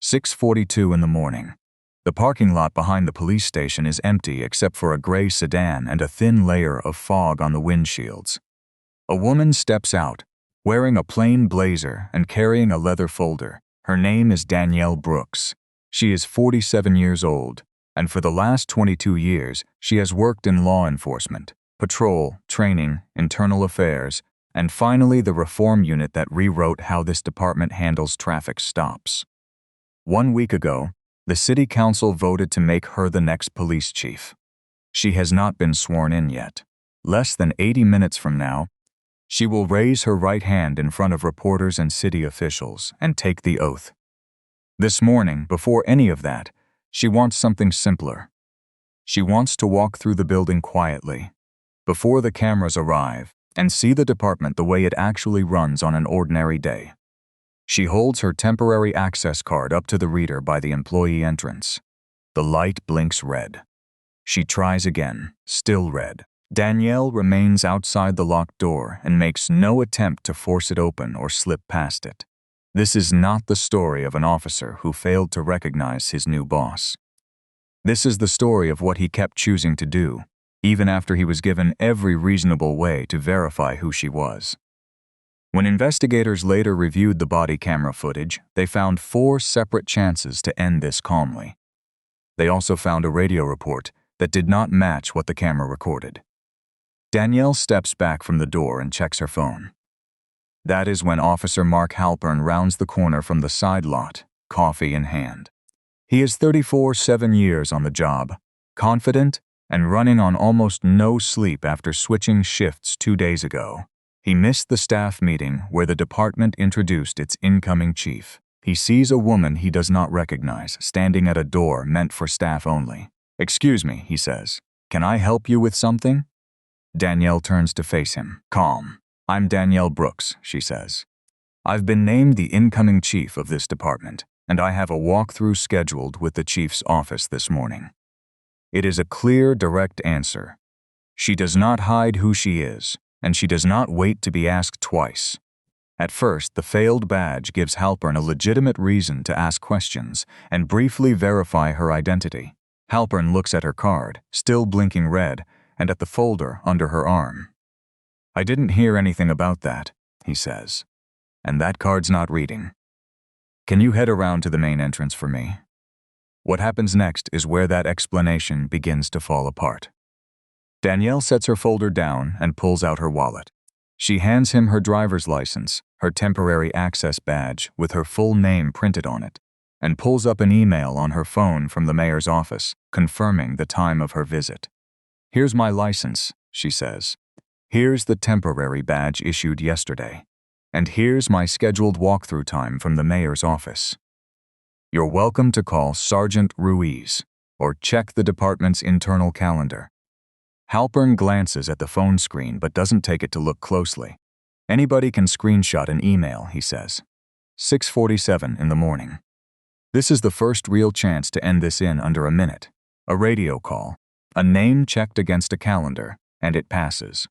6:42 in the morning. The parking lot behind the police station is empty except for a gray sedan and a thin layer of fog on the windshields. A woman steps out, wearing a plain blazer and carrying a leather folder. Her name is Danielle Brooks. She is 47 years old, and for the last 22 years, she has worked in law enforcement, patrol, training, internal affairs, and finally the reform unit that rewrote how this department handles traffic stops. 1 week ago, the city council voted to make her the next police chief. She has not been sworn in yet. Less than 80 minutes from now, she will raise her right hand in front of reporters and city officials and take the oath. This morning, before any of that, she wants something simpler. She wants to walk through the building quietly, before the cameras arrive, and see the department the way it actually runs on an ordinary day. She holds her temporary access card up to the reader by the employee entrance. The light blinks red. She tries again, still red. Danielle remains outside the locked door and makes no attempt to force it open or slip past it. This is not the story of an officer who failed to recognize his new boss. This is the story of what he kept choosing to do, even after he was given every reasonable way to verify who she was. When investigators later reviewed the body camera footage, they found 4 separate chances to end this calmly. They also found a radio report that did not match what the camera recorded. Danielle steps back from the door and checks her phone. That is when Officer Mark Halpern rounds the corner from the side lot, coffee in hand. He is 34-7 years on the job, confident and running on almost no sleep after switching shifts 2 days ago. He missed the staff meeting where the department introduced its incoming chief. He sees a woman he does not recognize standing at a door meant for staff only. "Excuse me," he says. "Can I help you with something?" Danielle turns to face him, calm. "I'm Danielle Brooks," she says. "I've been named the incoming chief of this department, and I have a walkthrough scheduled with the chief's office this morning." It is a clear, direct answer. She does not hide who she is, and she does not wait to be asked twice. At first, the failed badge gives Halpern a legitimate reason to ask questions and briefly verify her identity. Halpern looks at her card, still blinking red, and at the folder under her arm. "I didn't hear anything about that," he says. "And that card's not reading. Can you head around to the main entrance for me?" What happens next is where that explanation begins to fall apart. Danielle sets her folder down and pulls out her wallet. She hands him her driver's license, her temporary access badge with her full name printed on it, and pulls up an email on her phone from the mayor's office, confirming the time of her visit. "Here's my license," she says. "Here's the temporary badge issued yesterday. And here's my scheduled walkthrough time from the mayor's office. You're welcome to call Sergeant Ruiz, or check the department's internal calendar." Halpern glances at the phone screen but doesn't take it to look closely. "Anybody can screenshot an email," he says. 6:47 in the morning. This is the first real chance to end this in under a minute. A radio call, a name checked against a calendar, and it passes.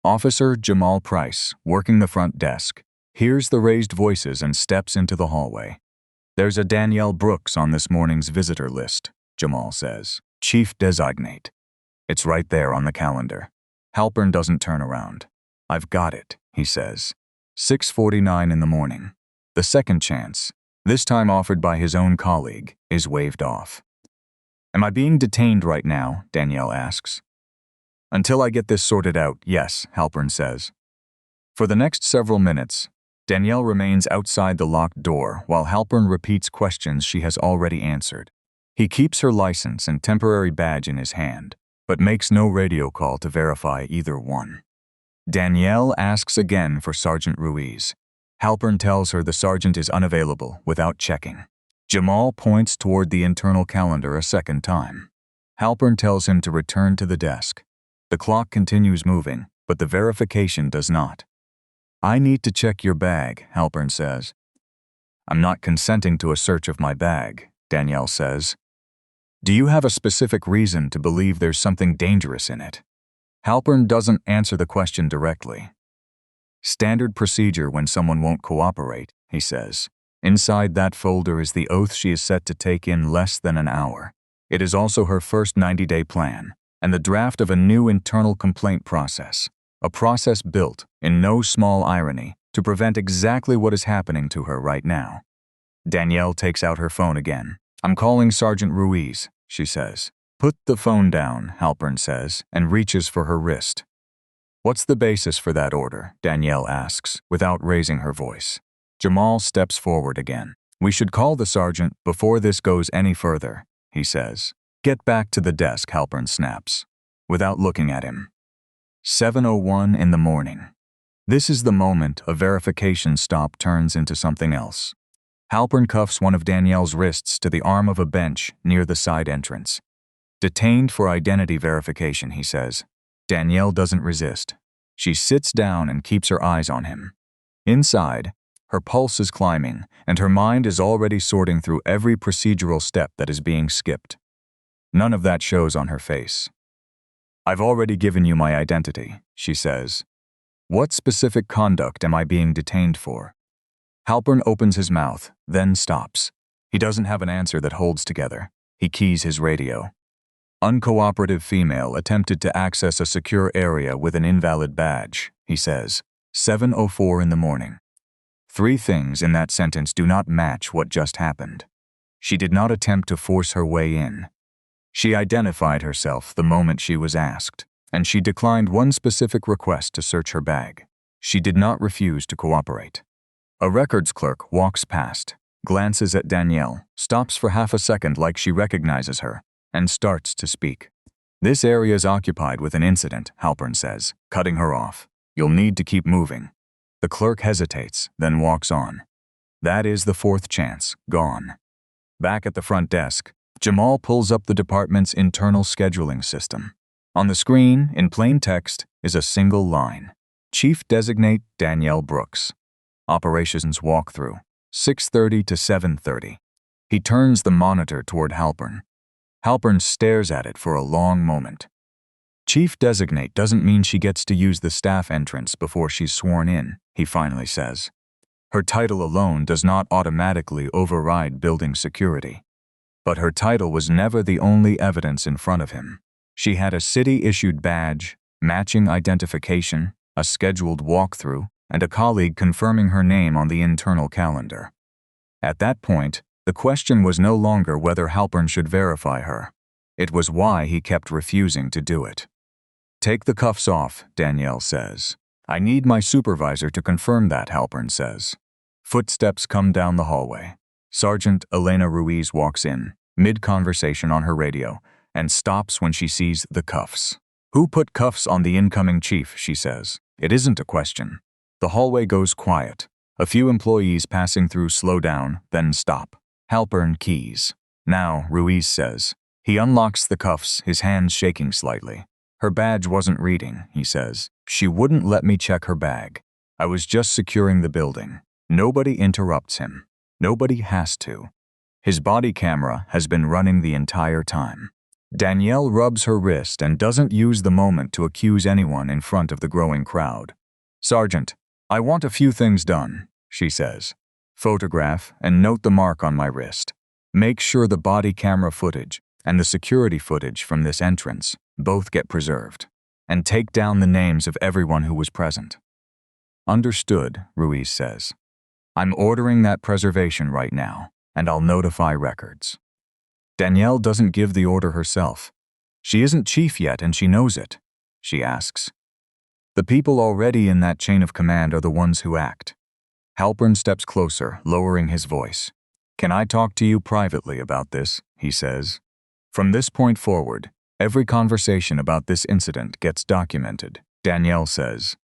Officer Jamal Price, working the front desk, hears the raised voices and steps into the hallway. "There's a Danielle Brooks on this morning's visitor list," Jamal says. "Chief designate." It's right there on the calendar. Halpern doesn't turn around. "I've got it," he says. 6:49 in the morning. The second chance, this time offered by his own colleague, is waved off. "Am I being detained right now?" Danielle asks. "Until I get this sorted out, yes," Halpern says. For the next several minutes, Danielle remains outside the locked door while Halpern repeats questions she has already answered. He keeps her license and temporary badge in his hand, but makes no radio call to verify either one. Danielle asks again for Sergeant Ruiz. Halpern tells her the sergeant is unavailable without checking. Jamal points toward the internal calendar a second time. Halpern tells him to return to the desk. The clock continues moving, but the verification does not. "I need to check your bag," Halpern says. "I'm not consenting to a search of my bag," Danielle says. "Do you have a specific reason to believe there's something dangerous in it?" Halpern doesn't answer the question directly. "Standard procedure when someone won't cooperate," he says. Inside that folder is the oath she is set to take in less than an hour. It is also her first 90-day plan, and the draft of a new internal complaint process, a process built, in no small irony, to prevent exactly what is happening to her right now. Danielle takes out her phone again. "I'm calling Sergeant Ruiz," she says. "Put the phone down," Halpern says, and reaches for her wrist. "What's the basis for that order?" Danielle asks, without raising her voice. Jamal steps forward again. "We should call the sergeant before this goes any further," he says. "Get back to the desk," Halpern snaps, without looking at him. 7:01 in the morning. This is the moment a verification stop turns into something else. Halpern cuffs one of Danielle's wrists to the arm of a bench near the side entrance. "Detained for identity verification," he says. Danielle doesn't resist. She sits down and keeps her eyes on him. Inside, her pulse is climbing, and her mind is already sorting through every procedural step that is being skipped. None of that shows on her face. "I've already given you my identity," she says. "What specific conduct am I being detained for?" Halpern opens his mouth, then stops. He doesn't have an answer that holds together. He keys his radio. "Uncooperative female attempted to access a secure area with an invalid badge," he says. 7:04 in the morning. 3 things in that sentence do not match what just happened. She did not attempt to force her way in. She identified herself the moment she was asked, and she declined one specific request to search her bag. She did not refuse to cooperate. A records clerk walks past, glances at Danielle, stops for half a second like she recognizes her, and starts to speak. "This area is occupied with an incident," Halpern says, cutting her off. "You'll need to keep moving." The clerk hesitates, then walks on. That is the 4th chance, gone. Back at the front desk, Jamal pulls up the department's internal scheduling system. On the screen, in plain text, is a single line. Chief Designate Danielle Brooks. Operations walkthrough, 6:30 to 7:30. He turns the monitor toward Halpern. Halpern stares at it for a long moment. "Chief Designate doesn't mean she gets to use the staff entrance before she's sworn in," he finally says. "Her title alone does not automatically override building security." But her title was never the only evidence in front of him. She had a city-issued badge, matching identification, a scheduled walkthrough, and a colleague confirming her name on the internal calendar. At that point, the question was no longer whether Halpern should verify her. It was why he kept refusing to do it. "Take the cuffs off," Danielle says. "I need my supervisor to confirm that," Halpern says. Footsteps come down the hallway. Sergeant Elena Ruiz walks in, mid-conversation on her radio, and stops when she sees the cuffs. "Who put cuffs on the incoming chief?" she says. It isn't a question. The hallway goes quiet. A few employees passing through slow down, then stop. Halpern keys. "Now," Ruiz says. He unlocks the cuffs, his hands shaking slightly. "Her badge wasn't reading," he says. "She wouldn't let me check her bag. I was just securing the building." Nobody interrupts him. Nobody has to. His body camera has been running the entire time. Danielle rubs her wrist and doesn't use the moment to accuse anyone in front of the growing crowd. "Sergeant, I want a few things done," she says. "Photograph and note the mark on my wrist. Make sure the body camera footage and the security footage from this entrance both get preserved. And take down the names of everyone who was present." "Understood," Ruiz says. "I'm ordering that preservation right now, and I'll notify records." Danielle doesn't give the order herself. She isn't chief yet, and she knows it. She asks. "The people already in that chain of command are the ones who act." Halpern steps closer, lowering his voice. "Can I talk to you privately about this?" he says. "From this point forward, every conversation about this incident gets documented," Danielle says.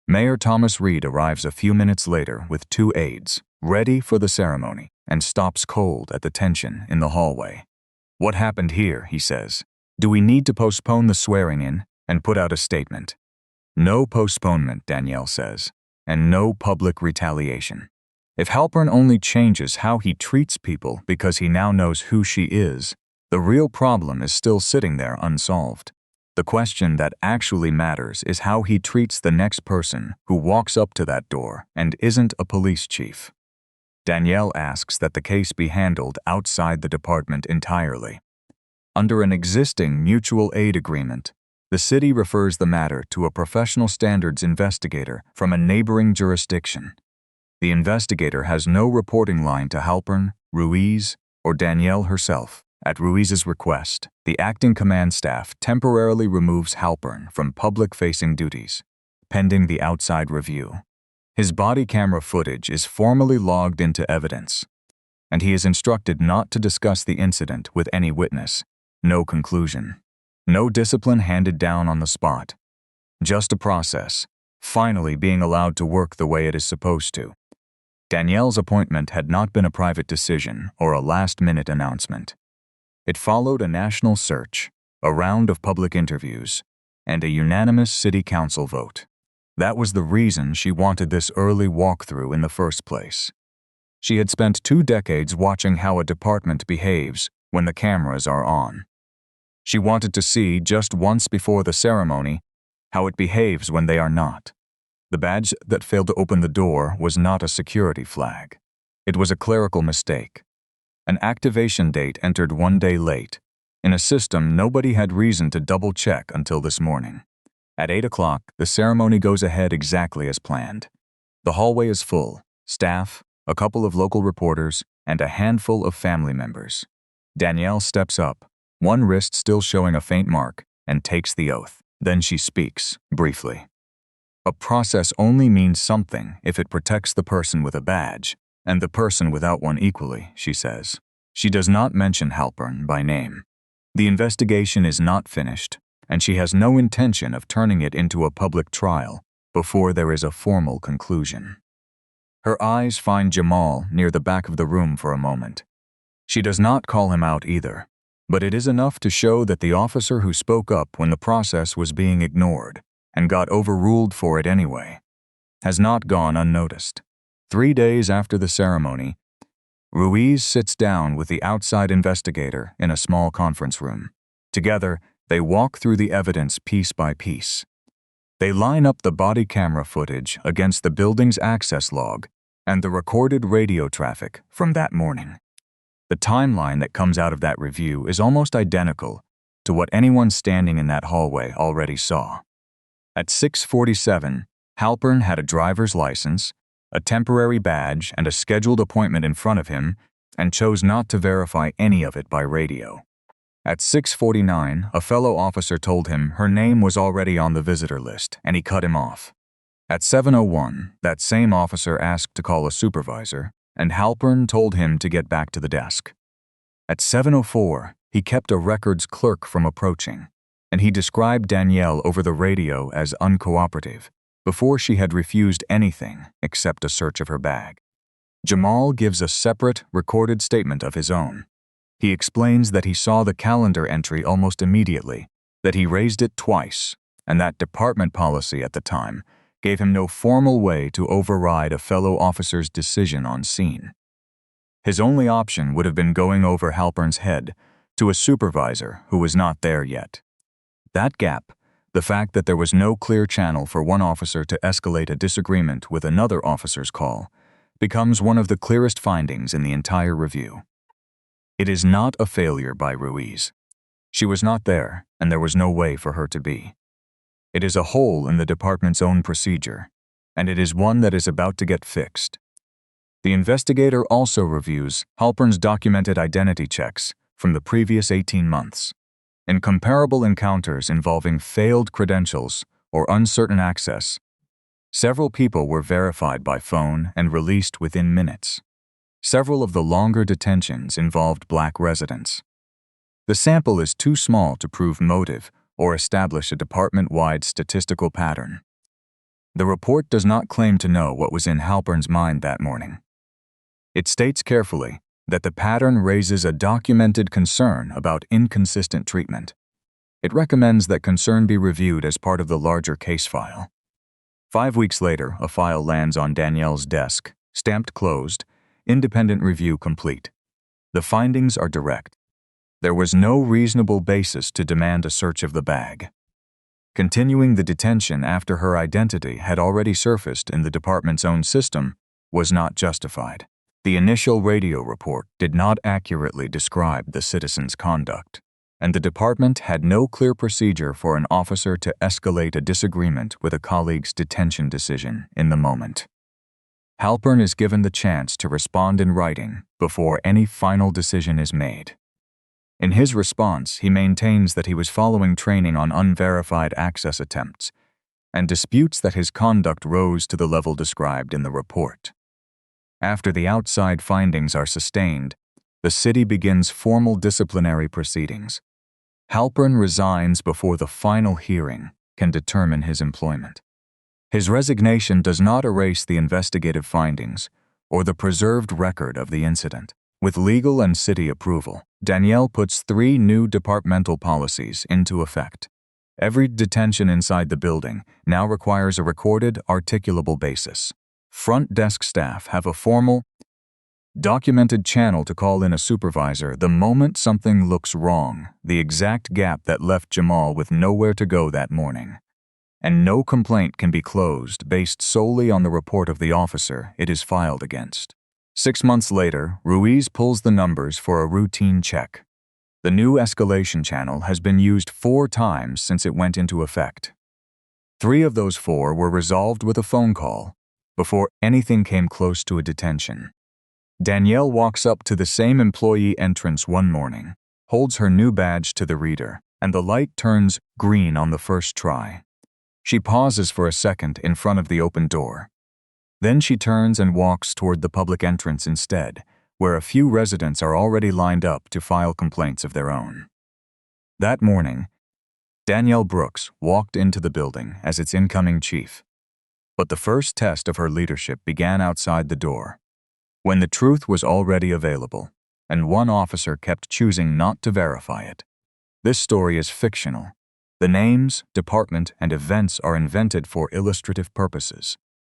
Mayor Thomas Reed arrives a few minutes later with 2 aides, ready for the ceremony, and stops cold at the tension in the hallway. "What happened here?" he says. "Do we need to postpone the swearing-in and put out a statement?" "No postponement," Danielle says, "and no public retaliation. If Halpern only changes how he treats people because he now knows who she is, the real problem is still sitting there unsolved. The question that actually matters is how he treats the next person who walks up to that door and isn't a police chief." Danielle asks that the case be handled outside the department entirely. Under an existing mutual aid agreement, the city refers the matter to a professional standards investigator from a neighboring jurisdiction. The investigator has no reporting line to Halpern, Ruiz, or Danielle herself. At Ruiz's request, the acting command staff temporarily removes Halpern from public-facing duties, pending the outside review. His body camera footage is formally logged into evidence, and he is instructed not to discuss the incident with any witness. No conclusion. No discipline handed down on the spot. Just a process, finally being allowed to work the way it is supposed to. Danielle's appointment had not been a private decision or a last-minute announcement. It followed a national search, a round of public interviews, and a unanimous city council vote. That was the reason she wanted this early walkthrough in the first place. She had spent 2 decades watching how a department behaves when the cameras are on. She wanted to see just once before the ceremony how it behaves when they are not. The badge that failed to open the door was not a security flag. It was a clerical mistake. An activation date entered 1 day late, in a system nobody had reason to double-check until this morning. At 8 o'clock, the ceremony goes ahead exactly as planned. The hallway is full, staff, a couple of local reporters, and a handful of family members. Danielle steps up, one wrist still showing a faint mark, and takes the oath. Then she speaks, briefly. A process only means something if it protects the person with a badge, and the person without one equally, she says. She does not mention Halpern by name. The investigation is not finished, and she has no intention of turning it into a public trial before there is a formal conclusion. Her eyes find Jamal near the back of the room for a moment. She does not call him out either, but it is enough to show that the officer who spoke up when the process was being ignored and got overruled for it anyway has not gone unnoticed. 3 days after the ceremony, Ruiz sits down with the outside investigator in a small conference room. Together, they walk through the evidence piece by piece. They line up the body camera footage against the building's access log and the recorded radio traffic from that morning. The timeline that comes out of that review is almost identical to what anyone standing in that hallway already saw. At 6:47, Halpern had a driver's license, a temporary badge, and a scheduled appointment in front of him, and chose not to verify any of it by radio. At 6:49, a fellow officer told him her name was already on the visitor list, and he cut him off. At 7:01, that same officer asked to call a supervisor, and Halpern told him to get back to the desk. At 7:04, he kept a records clerk from approaching, and he described Danielle over the radio as uncooperative, before she had refused anything except a search of her bag. Jamal gives a separate, recorded statement of his own. He explains that he saw the calendar entry almost immediately, that he raised it twice, and that department policy at the time gave him no formal way to override a fellow officer's decision on scene. His only option would have been going over Halpern's head to a supervisor who was not there yet. That gap, the fact that there was no clear channel for one officer to escalate a disagreement with another officer's call, becomes one of the clearest findings in the entire review. It is not a failure by Ruiz. She was not there, and there was no way for her to be. It is a hole in the department's own procedure, and it is one that is about to get fixed. The investigator also reviews Halpern's documented identity checks from the previous 18 months. In comparable encounters involving failed credentials or uncertain access, several people were verified by phone and released within minutes. Several of the longer detentions involved Black residents. The sample is too small to prove motive or establish a department-wide statistical pattern. The report does not claim to know what was in Halpern's mind that morning. It states carefully that the pattern raises a documented concern about inconsistent treatment. It recommends that concern be reviewed as part of the larger case file. 5 weeks later, a file lands on Danielle's desk, stamped closed, independent review complete. The findings are direct. There was no reasonable basis to demand a search of the bag. Continuing the detention after her identity had already surfaced in the department's own system was not justified. The initial radio report did not accurately describe the citizen's conduct, and the department had no clear procedure for an officer to escalate a disagreement with a colleague's detention decision in the moment. Halpern is given the chance to respond in writing before any final decision is made. In his response, he maintains that he was following training on unverified access attempts and disputes that his conduct rose to the level described in the report. After the outside findings are sustained, the city begins formal disciplinary proceedings. Halpern resigns before the final hearing can determine his employment. His resignation does not erase the investigative findings or the preserved record of the incident. With legal and city approval, Danielle puts 3 new departmental policies into effect. Every detention inside the building now requires a recorded, articulable basis. Front desk staff have a formal, documented channel to call in a supervisor the moment something looks wrong, the exact gap that left Jamal with nowhere to go that morning. And no complaint can be closed based solely on the report of the officer it is filed against. 6 months later, Ruiz pulls the numbers for a routine check. The new escalation channel has been used 4 times since it went into effect. 3 of those 4 were resolved with a phone call before anything came close to a detention. Danielle walks up to the same employee entrance one morning, holds her new badge to the reader, and the light turns green on the first try. She pauses for a second in front of the open door. Then she turns and walks toward the public entrance instead, where a few residents are already lined up to file complaints of their own. That morning, Danielle Brooks walked into the building as its incoming chief. But the first test of her leadership began outside the door, when the truth was already available, and one officer kept choosing not to verify it. This story is fictional. The names, department, and events are invented for illustrative purposes.